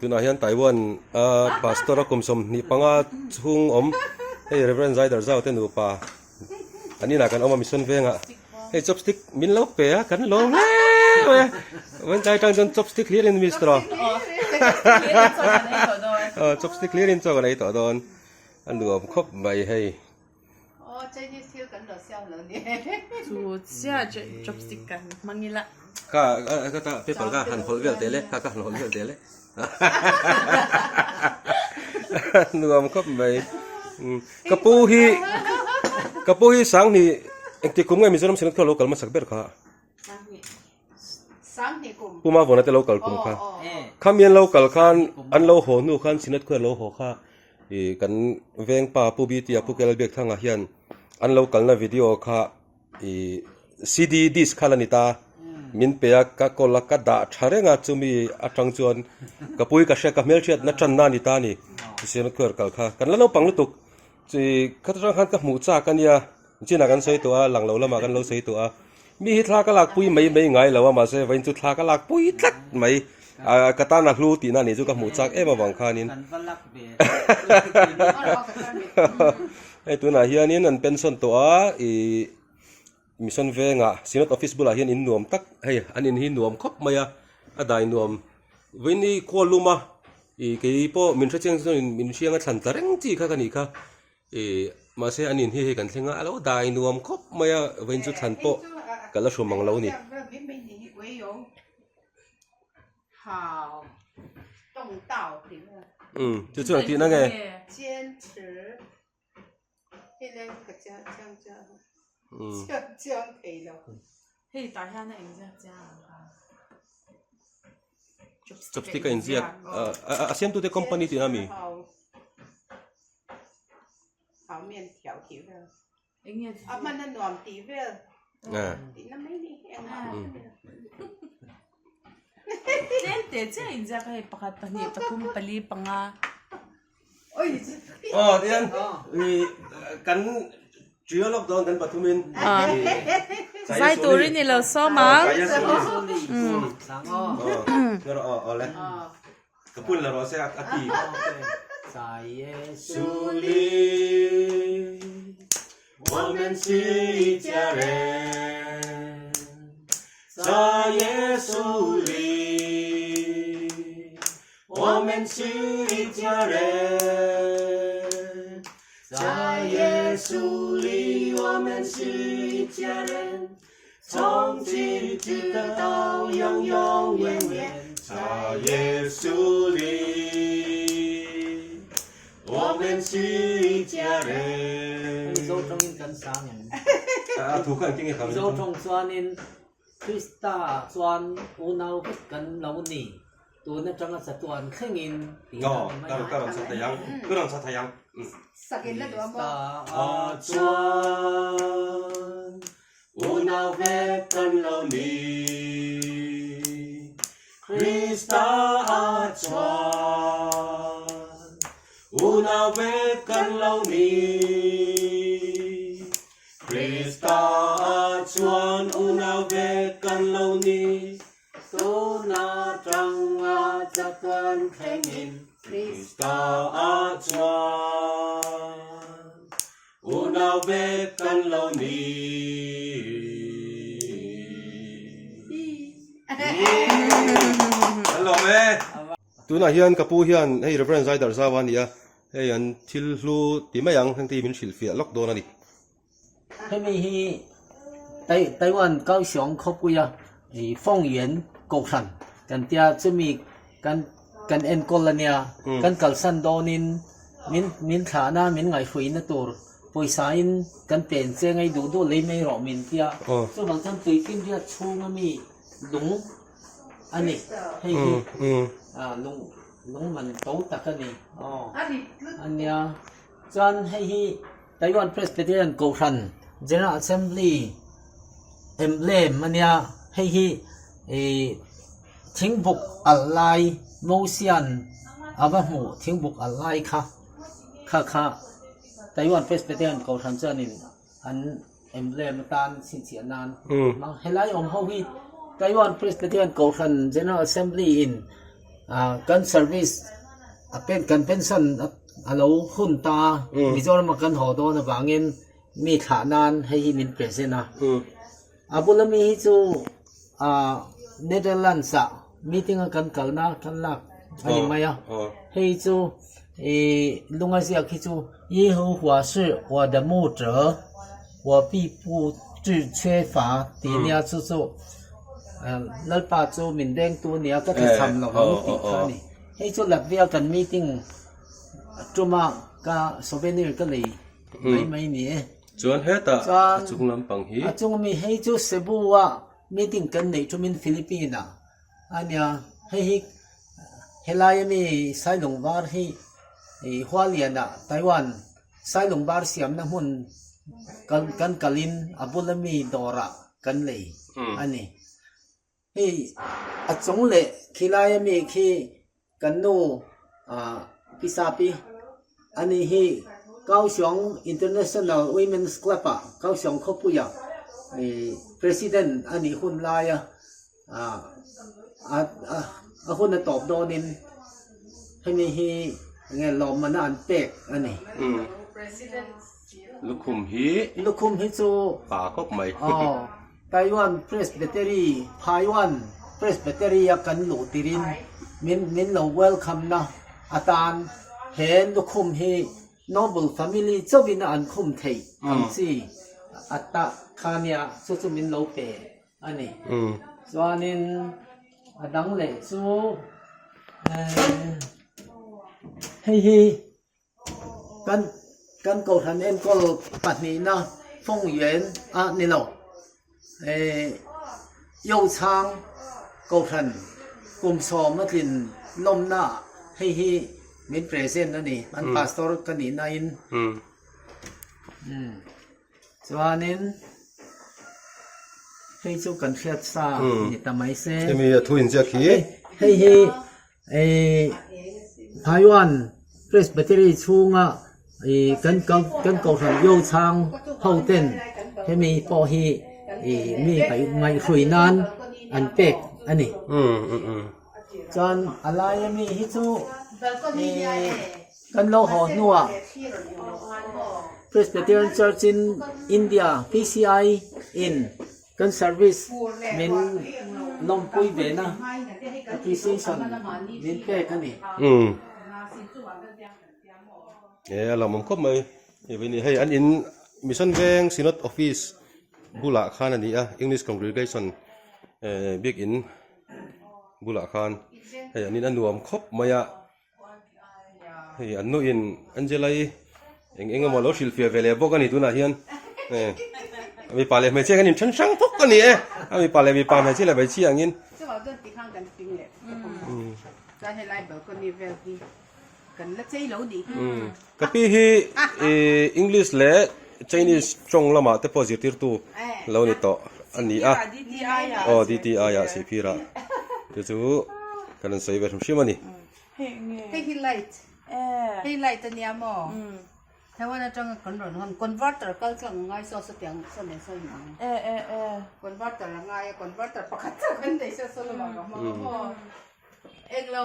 tu na hian Taiwan pastor kum som ni panga chung om hey reverend zaider zau te nu pa ani na kan oma mission venga hey chopstick min lo pe kan lo le wen chai tang jon chopstick clear in mistro chopstick clear in cho nei to don an lu om khop bai hey最近烧緊就燒兩年。做下就 chopstick กันมั่งนี่ละ ka ta paper ka han hol vel tele ka han hol vel tele nu om khop bai kapu hi sang ni ekti kum ngai mizoram sinat ka local ma sakber kha sáng thì cùng. puma vona te local kum kha khamian local khan an lo ho nu khan sinat ko lo ho kha i kan veng pa pu bi ti apu kel bek thanga hian an local na video kha i cd disc khalanita min peya ka kola ka da tharenga chumi atang chuan kapui ka she ka mel chet na chan na ni ta ni sinat ko kal kha kan lo pang lutuk chi khatrang khan ka mu cha kania china kan sei to a langlo lama kan lo sei to a mi hi thla ka lak pui mai mai ngai lawa ma se vain chu thla ka lak pui tlat mai kata na hlu ti na ni chu ka mu chak ema wang khanin ai tu na hianin an pension to a i mission venga sinot office bula hian in nuam tak hei anin hi nuam khop maya adai nuam vini ko luma i ke po min thacheng min sianga than tareng chi kha kani kha e ma se anin hi kan thlenga alo dai nuam khop maya vain chu than po kala shumang lo ni hào đồng đạo thì chu chu ti na nge坚持现在这样可以了嘿打下那人家家 chopstick ka inzia asiam tu te company ti na mi 好面条条的应该啊มันนั่นหนอมตีเวลตีน้ำไม่นี่เองเล่นแต่เจ้าอินจะไปประกาศปนิปทุมปลีปังอา ôi tian kan jual lockdown kan patumin ใส่ตัวนี่เราซ้อมมา ngero ole kapun la rose ati 在耶稣里我们是一家人在耶稣里我们是一家人在耶稣里我们是一家人从今直到永永远远在耶稣里我们是一家人做中因跟啥人ถูกกันจริงๆครับ做中专因คริสตา专อุณากันเรานี่ตัวนั้นจังสัตว์ขึ้นอินตีนก็ลองสัตยังก็ลองสัตยังสักกินแล้วตัวมั้ง专อุณาเวกันเรานี่คริสตา专อุณาเวกันเรานี่คริสตาชวนอุณาเวกันเรานี่ตัวนาจังอาจักวันแข่งอินคริสตาชวนอุณาเวกันเรานี่ฮัลโหลเว้ตัวน่ะเฮียนกับปูเฮียนให้ reference ได้ดาร์ซาวันนี้เฮียนทิลลูตีไม่ยังทั้งที่มินชิลฟีล็อกโดนนี่ให้มีไต้หวัน高雄ครบกุย凤原高山กันเตียจะมีกันเอ็นกอลเนียกันกัลซันโดนินมินฐานะมินไงฟุยนตัวปุยสายกันเป็นเจงไงดูเลยไม่หรอมินเตียส่วนบางท่านตุยกินเตียชูงมีลุงอันนี้ให้ลุงมันโตตะกันนี่อันเนี้ยจันให้ไต้หวัน Presbyterian โกชัน General Assembly เอ็มเล่มอันเนี้ยให้ทิ้งบุกอะไรโมเซียนอาบะหูทิ้งบุกอะไรค่ะไต้หวัน Presbyterian โกชันเจ้านี่อันเอ็มเล่มตานสินเสียนานมังให้ไล่อมเขาที่ไต้หวัน Presbyterian โกชัน General Assembly in กันเซอร์วิสเป็นกันเป็นสันเราหุ่นตามิจฉามากันหอโตนะบางเงินมีฐานานให้มินเปรสนะบุลมีจูเนเธอร์แลนด์มีติ้งกันกัลนากันลักอันนี้มาให้จูลุงอาเซียคิจู耶和华是我的牧者我必不致缺乏第二就是แล้วป้าจูมินแดงตัวเนี้ยก็จะทำเราติดข้านี่ให้จุดหลักเดียวกันมีติ้งจุมาก็สเปนนี่ก็เลยไม่เนี่ยจวนเฮตาจุงลำปังฮีจุงมีให้จุเซบัวมีติ้งกันในจุมินฟิลิปปินส์อันเนี้ยให้เฮลายมีไซลงบาร์ให้ฮัวเลียนไต้หวันไซลงบาร์เสียมน้ำหุ่นกันกลินอับุลมีดอระกันเลยอันนี้ฮีอัจงเล่ขี้ลายมีขี้กันโนพิซาปีอันนี้ฮีเก้าสองอินเตอร์เนชั่นแนลวีแมนส์คลับเก้าสองครอบครัวpresident อันนี้คนลายคนตอบโดนินให้มีฮีไงลมมันอันเป็กอันนี้ลูกคุมฮีจูป่าก็ไม่ไต้หวันเพรสเบเตอรี่ไต้หวันเพรสเบเตอรี่กันหลูติรินมินเราเวลคัมนะอาจารย์เห็นลูกคุมฮีโนเบิลแฟมิลี่เจ้าวินาอันคุมเทยคำซีอัตตาคานียสุมินเราเปอันนี้ส่วนนี้ดังเลยจูฮีกันเกาทันเอ็นก็ปัดนี้นะฟงเหวียนนี่เราโยช้างเกาทันกลุ่มสอมลินลมหน้าฮีมินเปรเซนนั่นนี่มันพาสตอร์กันนี่นายส่วนนี้ให้จูกันเชียดซานี่ทำไมเซ่มีทุนเจ้าขี้ฮีไต้หวันเพรสเบเตอรี่ชูงกันเกาทันโยช้างเฮาเต้นให้มีปอฮีมีไปไม่คุยนานอันเป็กอันนี้จนอะไรมีฮิจูกันโลหอนัว Presbyterian Church in India PCI in กัน service มินลมปุยเบนะ appreciation มินเป็กอันนี้เรามันก็ไม่วันนี้ให้อันอินมิชชั่นแวงซีนอตออฟฟิศบุลาคานอันนี้English Congregation Big in บุลาคานให้อันนี้อันรวมครบมาให้อันนู้นอันเจลัยเองก็มาล้อชิลฟิเวลบอกกันนี่ตัวน่ะเฮียนมีปลาเลยไม่ใช่กันนี่ฉันช่างพกกันนี่มีปลาเลยมีปลาไม่ใช่เลยไปเชี่ยงี้จะว่าตัวตีข้างกันจริงเลยจะให้ไล่แบบคนนี้เวลที่กันแล้วใช้เหลาดีกับพี่ฮีEnglish และ Chinese จงละมาแต่ positive ตัวเหลานี่ต่ออันนี้DTI สิพี่ละเดี๋ยวจูกันใส่แบบชิมันนี่ให้ฮิไลท์ตัวนี้มั้งถ้าว่าจังคนรุ่นคนคอนเวอร์เตอร์ก็จะง่ายสุดเสียงส่วนไหนส่วนไหนคอนเวอร์เตอร์ง่ายคอนเวอร์เตอร์ปกติคนได้ส่วนไหนมั้งเอ็งเรา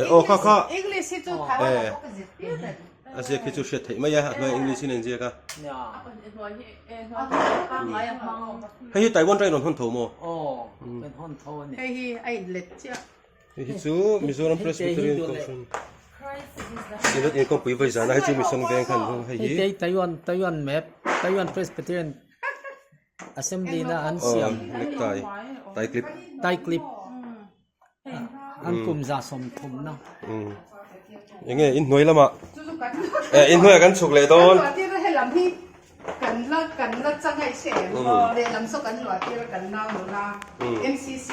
โอ้ข้าอังกฤษที่จุดไทยว่าก็จะเปลี่ยนอาเซียคิดจุดเช็ดไม่ยากเลยอังกฤษนี่เจียกันให้ไต้หวันใจนนทนโถโมเป็นทนโถนี่ให้ไอ้เล็ดเจ้าให้จูมิโซรัมเพรสเบเตอรีนคอนเฟอเรนซ์นี่รถอินคอมปุยไปจานให้จูมิโซนแบงค์กันให้ไต้หวันแมปไต้หวันเพรสเบเตอรีนassembly นะอันเสียมเล็กไต้คลิปอันกลุ่มจะสมทุมนะยังไงอินหน่วยละมาอินหน่วยกันฉุกเลยตอนที่เราให้ลำที่กันละจังให้เสียงเลยลำสุกันหลวดที่เรากันน้าหนูนะ MCC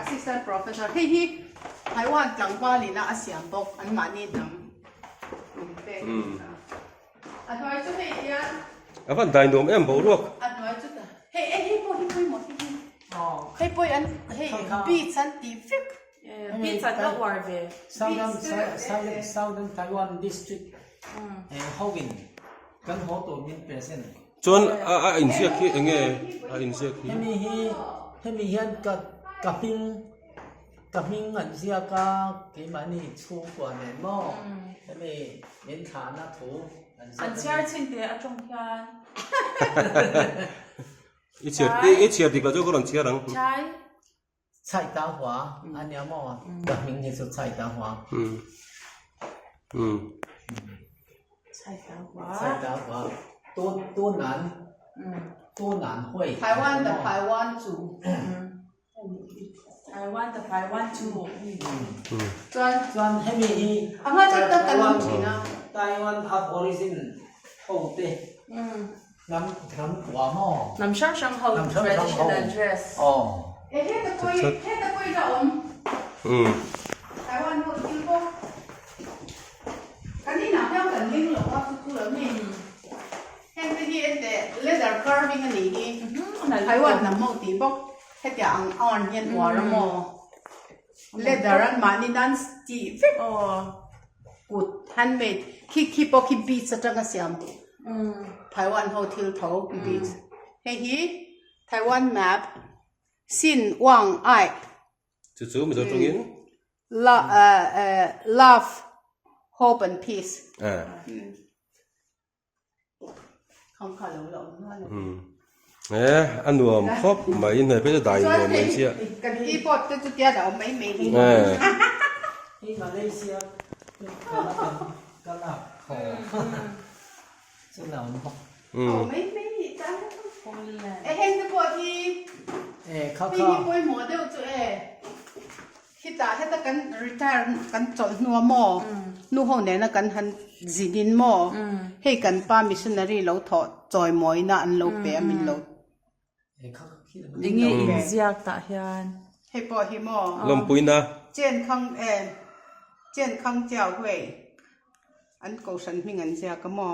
Assistant Professor ที่ไต้หวันจังหวัดนี่นะอาเซียนบอกอันมานี่ดำอันนี้จุดไหนเนี่ยอันได้นมบอกรู้อันนี้จุดเฮ้ยหมดเฮ้ยอันเฮ้ยบีชันตีฟิกPizzaก็วาร์เบSouthern Taiwan District ฮาวินกันโฮโตมินเปอร์เซ็นต์จนอินเสียขี้เองอินเสียขี้ให้มีเฮียนกับปิ้ง กับมิงเงินเสียก็กี่มันนี่ชูกว่าเนี่ยมั่งใช่ไหมเงินฐานนะถูอันเชียร์ชินเดียจงเพียน一切的了就可能切人。ใช่ 菜刀花อันนี้มั่งกับมิงนี่สุด菜刀花ใช่ครับว่า菜刀花多难多难会台湾的台湾族台湾的台湾族专ให้มี啊我这都跟侬听啊台湾 of origin โอ้เต้น้ำหัวหม้อน้ำช่างช่างเขา traditional dress อ๋อ迄个贵的我们台湾好听不咁你哪样肯定了我是做了咩现在迄个 leather carving 嘅嚟嘅台湾南冇地方迄條按現話啦麼 leather 人買你單字哦 good handmade 去幫佢 beat 實質嘅時候台灣好跳頭 beat 嘿嘿台灣 map 先望愛就做咪做中音love hope and peace không phải lâu lâu anh nuông khóc mà in này bây giờ đại nuông mấy xia cái đi bọt tôi chia đầu mấy mấy điที่มาเลเซียก็หลับคอซึ่งเราmấy mấy gì ta em cái bọt thì เขา พี่ป่วยหมอเดียวจุคิดแต่ให้ตะกัน retire กันจดนัวหมอนู่ห้องเนี่ยนะกันหันจีดินหมอให้กันป้า missionary เราถอดจอยหมอยนะอันเราเปียมินเราอย่างงี้อินเดียตาเฮียนให้ปอให้หมอลมปุยนะเจนข้างเจนข้างเจ้าเว้ยอันกูฉันมีเงินเสียก็หมอ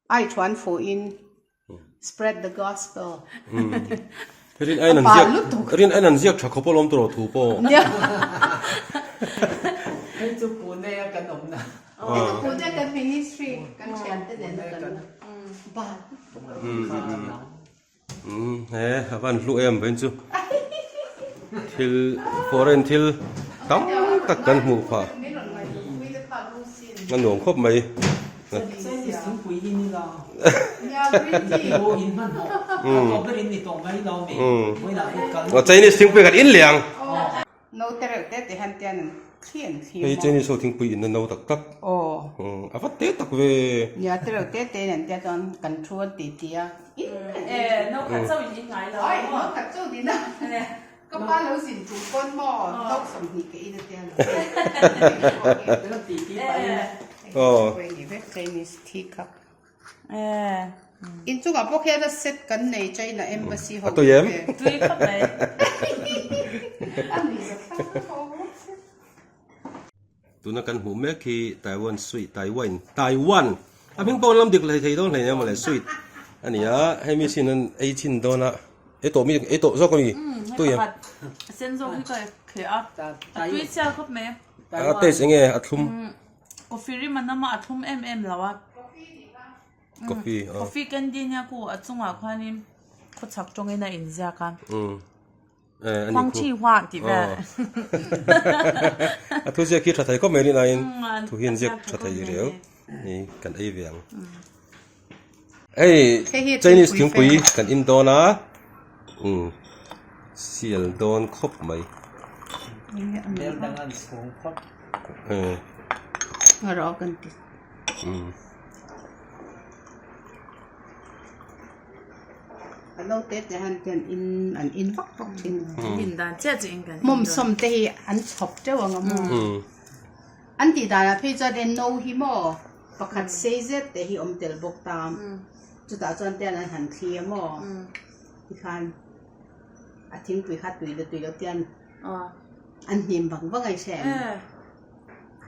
ไอ้ชวนฟูอิน spread the gospel rin ai nan ziak tha khopol om tro thu poให้จุปูเน่กันอมนะกูจะกัน ministry กันเชียนแต่เด่นกันบ้าvan flu em ven chu thil foreign thil tam tak kan mu pha ngan nuông khop maiใช่ดิสิงปุยอินนี่ล่ะโอ้อินมันก็เป็นอินนี่ตรงไหนเราไม่ได้กันว่าใจนี่สิงปุยกันอินเหลียงโน้ตเร็วเด็ดหันเตียนเขียนเฮ้ยใจนี่โซทิ้งปุยอินนั่นโน้ตตักโอ้อาวัตเตตักเวอย่าเร็วเด็ดหันเตียนตอนกันชวนตีเตียโน้ตขัดเจ้าอินไงเราโน้ตขัดเจ้าดีนะก็บ้านเราสิถูกก้นหม้อต้องสมหิกับอินเตียนแล้วตีที่ไปChinese teacup อินจุกับพวกเขาจะเซตกันในใจนะ embassy ห้องตัวเยี่ยมด้วยครับเลยตัวนักการหูแม่คือไต้หวันสวีทไต้หวันอ่ะพิงปอนลำดึกเลยที่ต้องเห็นยังมาเลยสวีทอันนี้อ่ะให้มีชิ้นนั้น18 ตัวนะตัวซอกนี่ตัวเยี่ยมเส้นซอกที่ก็เคยอ่ะด้วยเจ้าครับแม่เตสยังไงอัดทุ่มกาแฟมันน่ามาอัดทุ่มแล้วอ่ะกาแฟกันดีเนี่ยกูอัดส่งมาควานี่กูชักจงในอินเดียกันความชี้ว่าดีแบบทุกสิ่งคิดชัดไทยก็ไม่ได้นายทุกเห็นเสียชัดไทยเรียวนี่กันไอเวียงใจนี่ถึงปุยกันอินโดนะเสียลโดนครบไหมเดี๋ยวดังนั้นสูงครบรอกันติเราเตะแต่หันกันอินฟักทิ้งอินดาเจ๊จริงกันมุมสมเตะอันชอบเจ้าว่างมุมอันที่ดาราพี่จะเดินโนฮิโมประคัดเซเซตแต่ฮิอมเตลบกตามจุดตาจนเตียนหันเทียมที่คันอาทิ้งตุยคัดตุยแล้วเตียนอันหิมบังว่าไงแฉม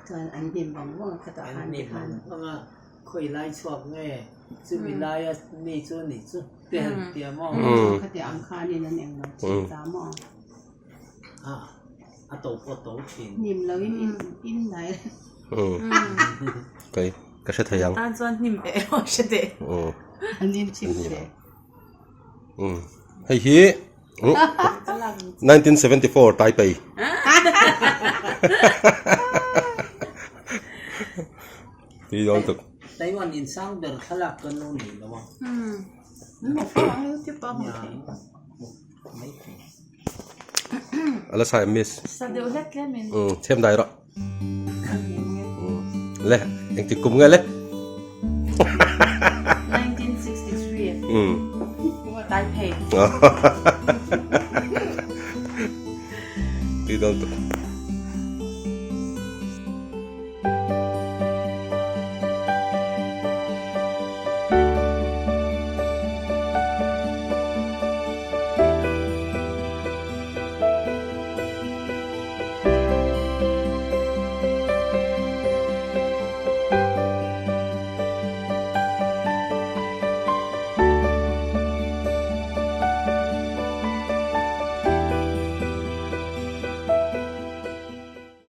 จนอันหิมบังว่าขตาหันที่คันว่าคุยไล่ชอบแง่จุดวิไลนี่จุดเตียมขตาอังคารนี่นั่นเองเราจีตามอะโตชินหิมเราอินไหนก็ใช่ทยังตาจวนหิมใช่เด็อันนี้ชิมเด็ให้ฮี1974ไต้เปย์ ที่โดนตุก ไต้หวันอินซังเดอร์ทลักกันนู่นนี่นะวะ ไม่ฟังที่ป้าบอก ไม่ถึง อะไรใส่มิส สะเดียวเล็กแค่มิน เทียมได้หรอเละเองจะกุมไงเละ 1963ไต้เพย์ ที่โดนตุก